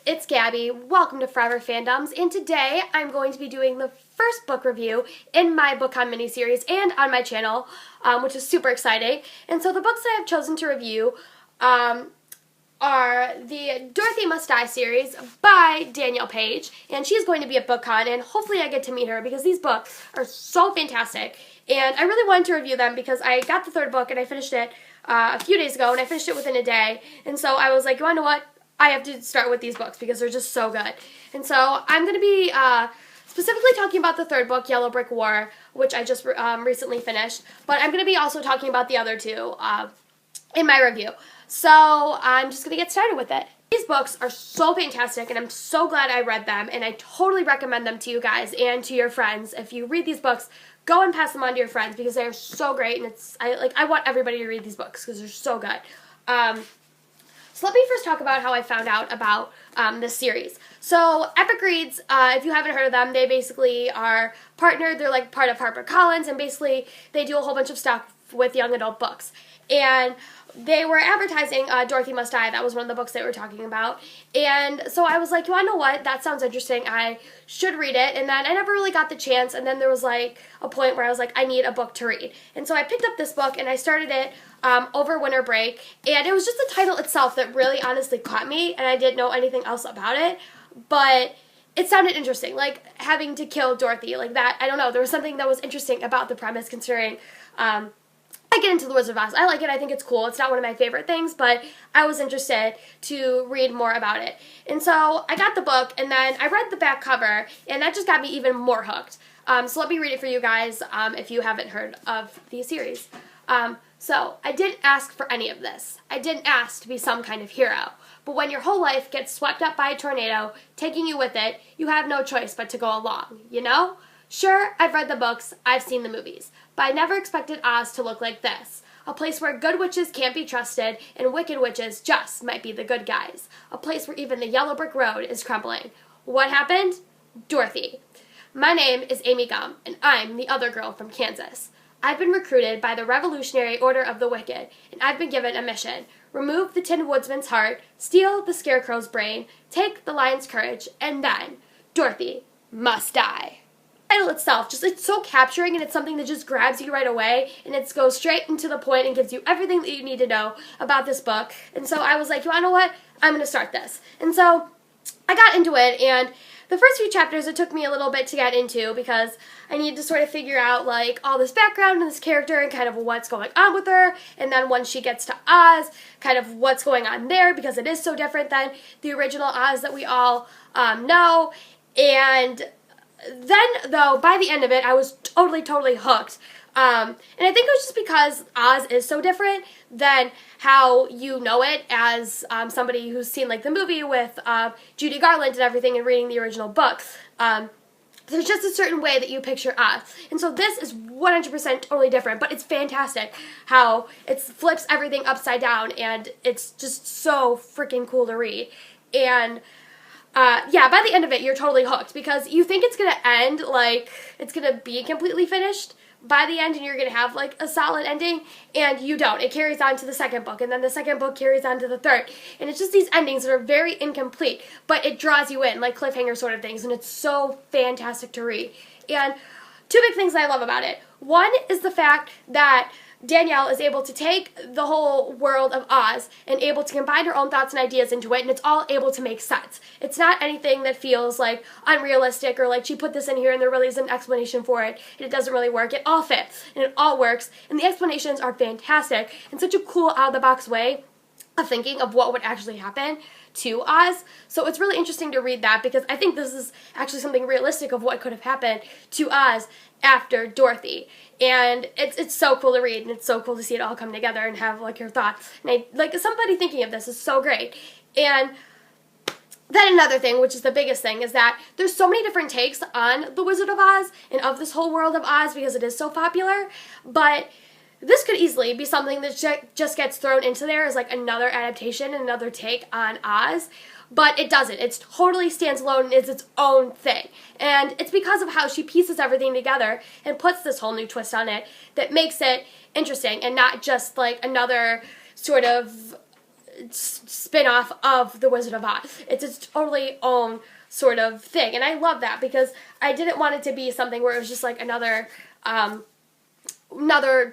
it's Gabby. Welcome to Forever Fandoms, and today I'm going to be doing the first book review in my BookCon miniseries and on my channel, which is super exciting. And so the books that I've chosen to review are the Dorothy Must Die series by Danielle Paige, and she's going to be at BookCon, and hopefully I get to meet her because these books are so fantastic. And I really wanted to review them because I got the third book and I finished it a few days ago, and I finished it within a day. And so I was like, you want to know what? I have to start with these books because they're just so good. And so I'm going to be specifically talking about the third book, Yellow Brick War, which I just recently finished. But I'm going to be also talking about the other two in my review. So I'm just going to get started with it. These books are so fantastic, and I'm so glad I read them, and I totally recommend them to you guys and to your friends. If you read these books, go and pass them on to your friends because they're so great, and I want everybody to read these books because they're so good. So let me first talk about how I found out about this series. So Epic Reads, if you haven't heard of them, they basically are partnered. They're like part of HarperCollins, and basically they do a whole bunch of stuff with young adult books. And they were advertising Dorothy Must Die. That was one of the books they were talking about. And so I was like, you want to know what? That sounds interesting. I should read it. And then I never really got the chance. And then there was like a point where I was like, I need a book to read. And so I picked up this book and I started it over winter break. And it was just the title itself that really honestly caught me. And I didn't know anything else about it. But it sounded interesting, like having to kill Dorothy, like that. I don't know. There was something that was interesting about the premise considering I get into The Wizard of Oz. I like it. I think it's cool. It's not one of my favorite things, but I was interested to read more about it. And so I got the book, and then I read the back cover, and that just got me even more hooked. So let me read it for you guys if you haven't heard of the series. So I didn't ask for any of this. I didn't ask to be some kind of hero. But when your whole life gets swept up by a tornado, taking you with it, you have no choice but to go along, you know? Sure, I've read the books, I've seen the movies, but I never expected Oz to look like this. A place where good witches can't be trusted and wicked witches just might be the good guys. A place where even the yellow brick road is crumbling. What happened? Dorothy. My name is Amy Gum, and I'm the other girl from Kansas. I've been recruited by the Revolutionary Order of the Wicked, and I've been given a mission. Remove the Tin Woodsman's heart, steal the Scarecrow's brain, take the Lion's courage, and then Dorothy must die. The title itself, it's so capturing, and it's something that just grabs you right away, and it goes straight into the point and gives you everything that you need to know about this book. And so I was like, you want to know what? I'm going to start this. And so I got into it, and the first few chapters it took me a little bit to get into because I needed to sort of figure out like all this background and this character and kind of what's going on with her, and then when she gets to Oz, kind of what's going on there because it is so different than the original Oz that we all know. And then, though, by the end of it, I was totally hooked. And I think it was just because Oz is so different than how you know it as somebody who's seen, like, the movie with Judy Garland and everything and reading the original book. There's just a certain way that you picture Oz. And so this is 100% totally different, but it's fantastic how it flips everything upside down, and it's just so freaking cool to read. And yeah, by the end of it, you're totally hooked because you think it's going to end, like, it's going to be completely finished by the end and you're going to have, like, a solid ending, and you don't. It carries on to the second book, and then the second book carries on to the third, and it's just these endings that are very incomplete, but it draws you in, like cliffhanger sort of things, and it's so fantastic to read. And two big things I love about it. One is the fact that Danielle is able to take the whole world of Oz and able to combine her own thoughts and ideas into it, and it's all able to make sense. It's not anything that feels like unrealistic or like she put this in here and there really is an explanation for it and it doesn't really work. It all fits and it all works, and the explanations are fantastic and such a cool out-of-the-box way of thinking of what would actually happen to Oz. So it's really interesting to read that because I think this is actually something realistic of what could have happened to Oz after Dorothy. And it's so cool to read, and it's so cool to see it all come together and have like your thoughts. And somebody thinking of this is so great. And then another thing, which is the biggest thing, is that there's so many different takes on The Wizard of Oz and of this whole world of Oz because it is so popular, but this could easily be something that just gets thrown into there as like another adaptation, another take on Oz, but it doesn't. It totally stands alone and is its own thing. And it's because of how she pieces everything together and puts this whole new twist on it that makes it interesting and not just like another sort of spin-off of The Wizard of Oz. It's its totally own sort of thing, and I love that because I didn't want it to be something where it was just like another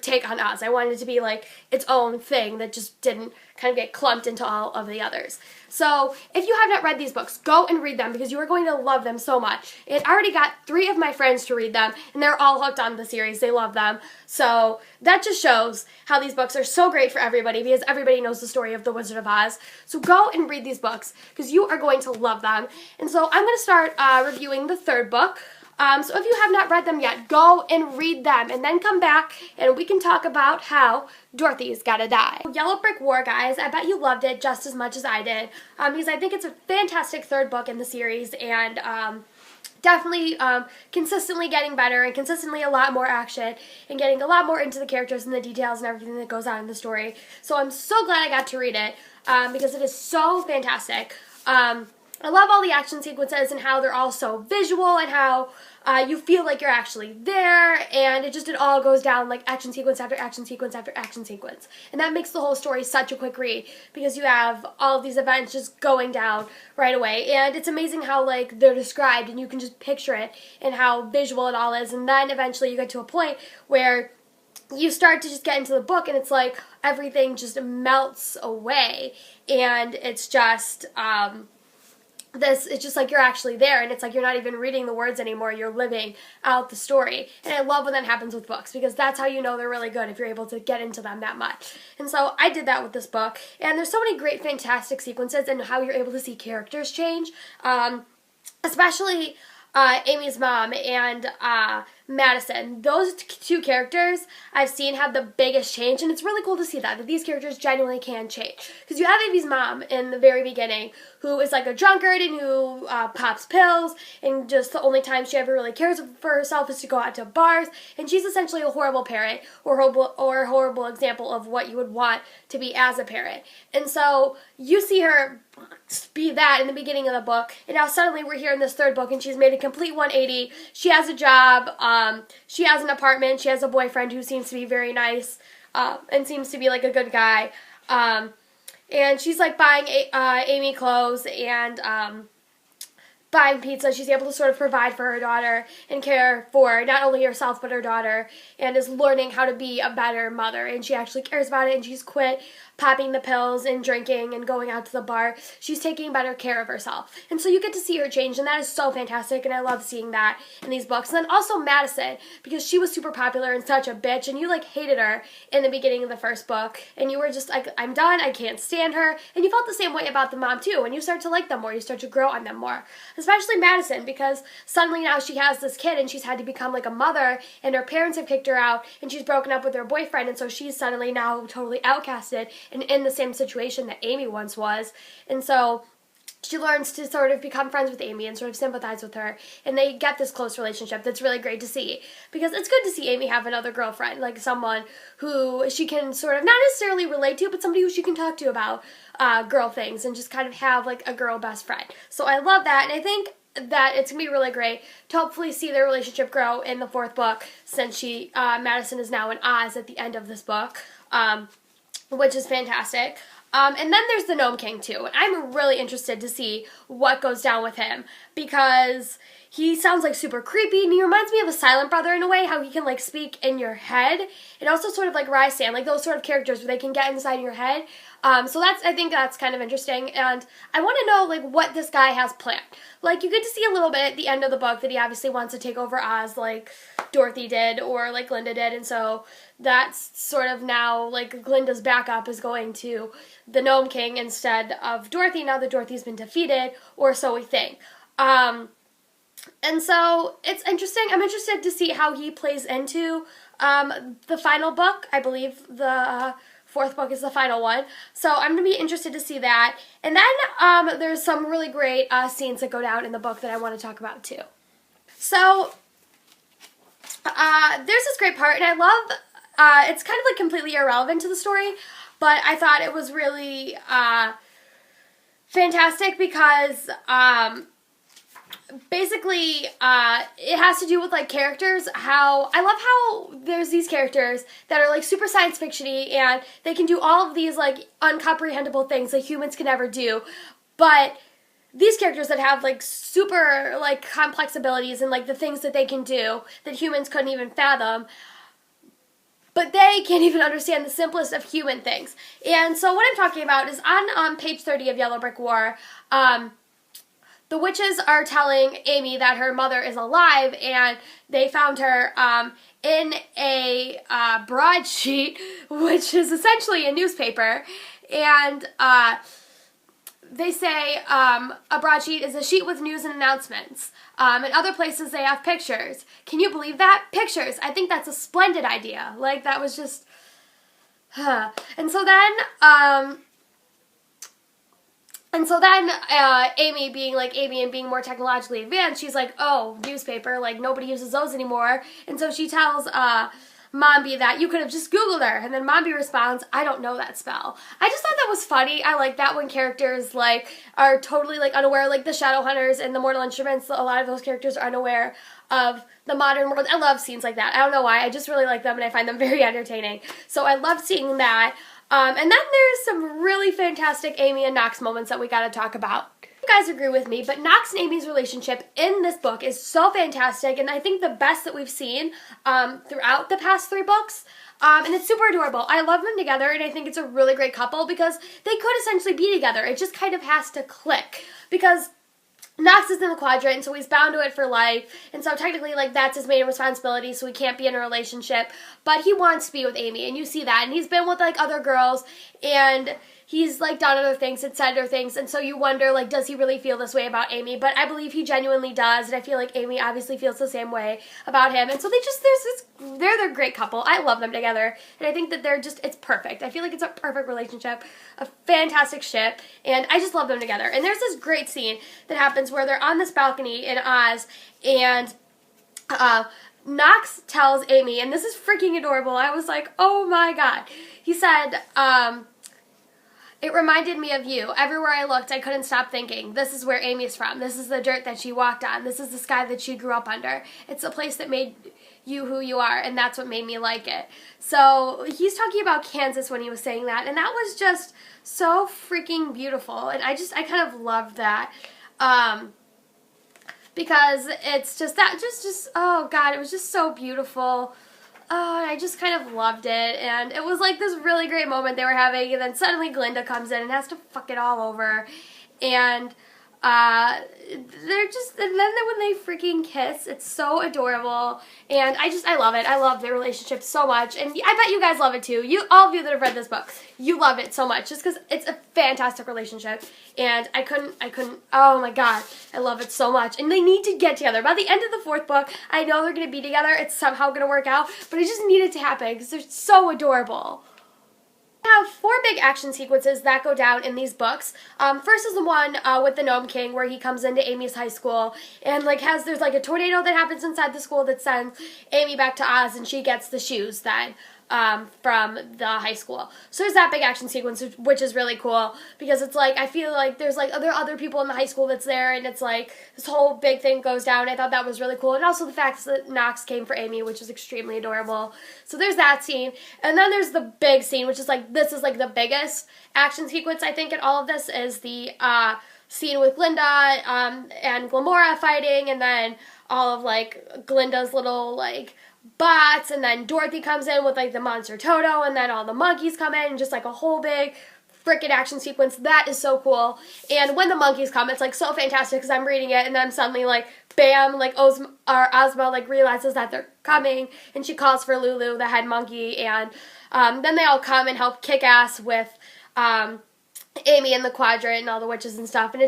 take on Oz. I wanted it to be like its own thing that just didn't kind of get clumped into all of the others. So if you have not read these books, go and read them because you are going to love them so much. I already got 3 of my friends to read them, and they're all hooked on the series. They love them. So that just shows how these books are so great for everybody because everybody knows the story of The Wizard of Oz. So go and read these books because you are going to love them. And so I'm going to start reviewing the 3rd book. So if you have not read them yet, go and read them and then come back and we can talk about how Dorothy's Gotta Die. Yellow Brick War, guys, I bet you loved it just as much as I did because I think it's a fantastic 3rd book in the series and definitely consistently getting better and consistently a lot more action and getting a lot more into the characters and the details and everything that goes on in the story. So I'm so glad I got to read it because it is so fantastic. I love all the action sequences and how they're all so visual and how you feel like you're actually there, and it all goes down like action sequence after action sequence after action sequence. And that makes the whole story such a quick read because you have all of these events just going down right away. And it's amazing how like they're described and you can just picture it and how visual it all is. And then eventually you get to a point where you start to just get into the book and it's like everything just melts away and it's just it's just like you're actually there and it's like you're not even reading the words anymore, you're living out the story. And I love when that happens with books because that's how you know they're really good, if you're able to get into them that much. And so I did that with this book, and there's so many great fantastic sequences and how you're able to see characters change, especially Amy's mom and Madison. Those 2 characters I've seen have the biggest change, and it's really cool to see that these characters genuinely can change. Because you have Amy's mom in the very beginning, who is like a drunkard and who pops pills, and just the only time she ever really cares for herself is to go out to bars, and she's essentially a horrible parent or a horrible example of what you would want to be as a parent. And so you see her be that in the beginning of the book, and now suddenly we're here in this 3rd book and she's made a complete 180. She has a job, she has an apartment, she has a boyfriend who seems to be very nice and seems to be like a good guy, and she's like buying Amy clothes and buying pizza. She's able to sort of provide for her daughter and care for not only herself but her daughter, and is learning how to be a better mother, and she actually cares about it, and she's quit popping the pills and drinking and going out to the bar. She's taking better care of herself. And so you get to see her change, and that is so fantastic, and I love seeing that in these books. And then also Madison, because she was super popular and such a bitch, and you like hated her in the beginning of the 1st book, and you were just like, I'm done, I can't stand her. And you felt the same way about the mom too, and you start to like them more, you start to grow on them more. Especially Madison, because suddenly now she has this kid and she's had to become like a mother, and her parents have kicked her out, and she's broken up with her boyfriend, and so she's suddenly now totally outcasted and in the same situation that Amy once was. And so she learns to sort of become friends with Amy and sort of sympathize with her, and they get this close relationship that's really great to see, because it's good to see Amy have another girlfriend, like someone who she can sort of not necessarily relate to, but somebody who she can talk to about girl things and just kind of have like a girl best friend. So I love that, and I think that it's going to be really great to hopefully see their relationship grow in the 4th book, since Madison is now in Oz at the end of this book, which is fantastic. And then there's the Gnome King too, and I'm really interested to see what goes down with him, because he sounds like super creepy, and he reminds me of a Silent Brother in a way, how he can like speak in your head, and also sort of like Rysand, like those sort of characters where they can get inside your head. So I think that's kind of interesting, and I want to know like what this guy has planned. Like you get to see a little bit at the end of the book that he obviously wants to take over Oz like Dorothy did or like Glinda did, and so that's sort of now like Glinda's backup is going to the Gnome King instead of Dorothy now that Dorothy's been defeated, or so we think. And so it's interesting. I'm interested to see how he plays into the final book. I believe the 4th book is the final one. So I'm going to be interested to see that. And then there's some really great scenes that go down in the book that I want to talk about too. So there's this great part, and I love, it's kind of like completely irrelevant to the story, but I thought it was really fantastic because basically, it has to do with, like, characters. I love how there's these characters that are, like, super science fiction-y, and they can do all of these, like, uncomprehendable things that humans can never do, but these characters that have, like, super, like, complex abilities and, like, the things that they can do that humans couldn't even fathom, but they can't even understand the simplest of human things. And so what I'm talking about is on page 30 of Yellow Brick War, the witches are telling Amy that her mother is alive, and they found her in a broadsheet, which is essentially a newspaper, and they say a broadsheet is a sheet with news and announcements. In other places, they have pictures. Can you believe that? Pictures. I think that's a splendid idea. Like, that was just... And so then, Amy being like Amy and being more technologically advanced, she's like, oh, newspaper, like, nobody uses those anymore. And so she tells Mombi that you could have just Googled her. And then Mombi responds, I don't know that spell. I just thought that was funny. I like that when characters, like, are totally, like, unaware, like the Shadowhunters and the Mortal Instruments. A lot of those characters are unaware of the modern world. I love scenes like that. I don't know why. I just really like them, and I find them very entertaining. So I love seeing that. And then there's some really fantastic Amy and Knox moments that we gotta talk about. You guys agree with me, but Knox and Amy's relationship in this book is so fantastic, and I think the best that we've seen throughout the past 3 books. And it's super adorable. I love them together, and I think it's a really great couple because they could essentially be together. It just kind of has to click because Knox is in the quadrant, and so he's bound to it for life, and so technically, like, that's his main responsibility, so he can't be in a relationship, but he wants to be with Amy, and you see that, and he's been with, like, other girls, and he's, like, done other things and said other things, and so you wonder, like, does he really feel this way about Amy? But I believe he genuinely does, and I feel like Amy obviously feels the same way about him, and so they're a great couple. I love them together, and I think that it's perfect. I feel like it's a perfect relationship, a fantastic ship, and I just love them together. And there's this great scene that happens where they're on this balcony in Oz, and Knox tells Amy, and this is freaking adorable. I was like, oh my god. He said, it reminded me of you. Everywhere I looked, I couldn't stop thinking. This is where Amy's from. This is the dirt that she walked on. This is the sky that she grew up under. It's a place that made you who you are, and that's what made me like it. So he's talking about Kansas when he was saying that, and that was just so freaking beautiful, and I kind of loved that. Because it's just that, oh god, it was just so beautiful. Oh, I just kind of loved it, and it was like this really great moment they were having, and then suddenly Glinda comes in and has to fuck it all over, and and then when they freaking kiss, it's so adorable, and I love it. I love their relationship so much, and I bet you guys love it too. All of you that have read this book, you love it so much, just because it's a fantastic relationship, and I couldn't, oh my god, I love it so much, and they need to get together. By the end of the 4th book, I know they're going to be together, it's somehow going to work out, but I just need it to happen, because they're so adorable. I have 4 big action sequences that go down in these books. First is the one with the Gnome King, where he comes into Amy's high school and there's like a tornado that happens inside the school that sends Amy back to Oz, and she gets the shoes then from the high school. So there's that big action sequence, which is really cool, because it's like, I feel like there's like other people in the high school that's there, and it's like this whole big thing goes down. I thought that was really cool, and also the fact that Knox came for Amy, which was extremely adorable. So there's that scene, and then there's the big scene, which is like, this is like the biggest action sequence I think in all of this, is the scene with Glinda and Glamora fighting, and then all of like Glinda's little like bots, and then Dorothy comes in with like the monster Toto, and then all the monkeys come in, and just like a whole big frickin' action sequence. That is so cool. And when the monkeys come, it's like so fantastic, because I'm reading it, and then suddenly like bam, like Ozma like realizes that they're coming, and she calls for Lulu, the head monkey, and then they all come and help kick ass with Amy in the quadrant and all the witches and stuff, and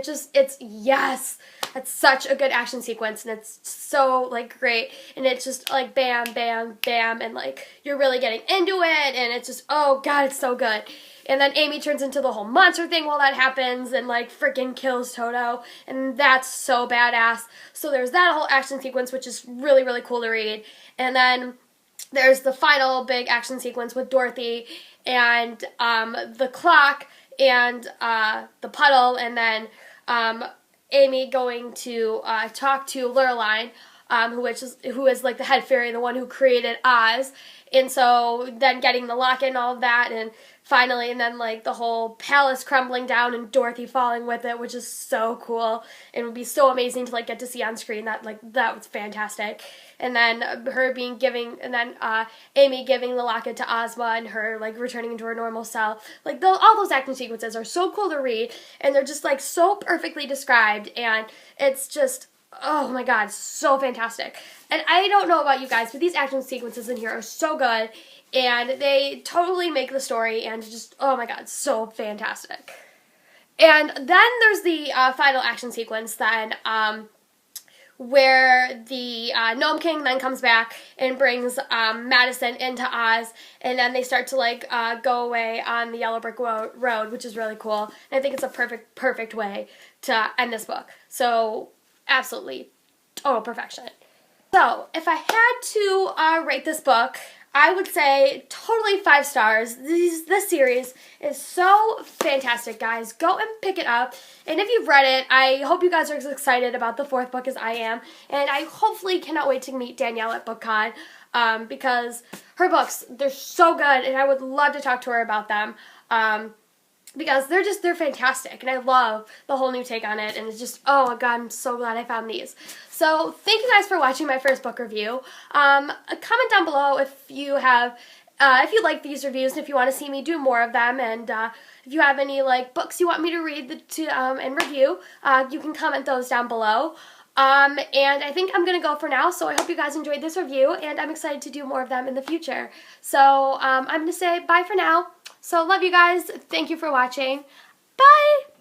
yes, it's such a good action sequence, and it's so like great, and it's just like bam, bam, bam, and like you're really getting into it, and it's just, oh god, it's so good. And then Amy turns into the whole monster thing while that happens, and like freaking kills Toto, and that's so badass. So there's that whole action sequence, which is really, really cool to read. And then there's the final big action sequence with Dorothy and the clock and the puddle, and then Amy going to talk to Lorelai, who is like the head fairy, the one who created Oz. And so then getting the locket and all of that, and finally, and then like the whole palace crumbling down and Dorothy falling with it, which is so cool. It would be so amazing to like get to see on screen. That was fantastic. And then Amy giving the locket to Ozma and her like returning into her normal self. Like all those action sequences are so cool to read, and they're just like so perfectly described, and it's just, oh my god, so fantastic. And I don't know about you guys, but these action sequences in here are so good, and they totally make the story, and just, oh my god, so fantastic. And then there's the final action sequence then, where the Gnome King then comes back and brings Madison into Oz, and then they start to like go away on the yellow brick road, which is really cool. And I think it's a perfect way to end this book. So absolutely, total perfection. So if I had to rate this book, I would say totally 5 stars. This series is so fantastic, guys. Go and pick it up. And if you've read it, I hope you guys are as excited about the 4th book as I am. And I hopefully cannot wait to meet Danielle at BookCon, because her books, they're so good, and I would love to talk to her about them. Because they're fantastic, and I love the whole new take on it, and it's just, oh my god, I'm so glad I found these. So thank you guys for watching my first book review. Comment down below if you like these reviews, and if you want to see me do more of them, and if you have any like books you want me to read and review, you can comment those down below. And I think I'm going to go for now, so I hope you guys enjoyed this review, and I'm excited to do more of them in the future. So I'm going to say bye for now. So love you guys. Thank you for watching. Bye!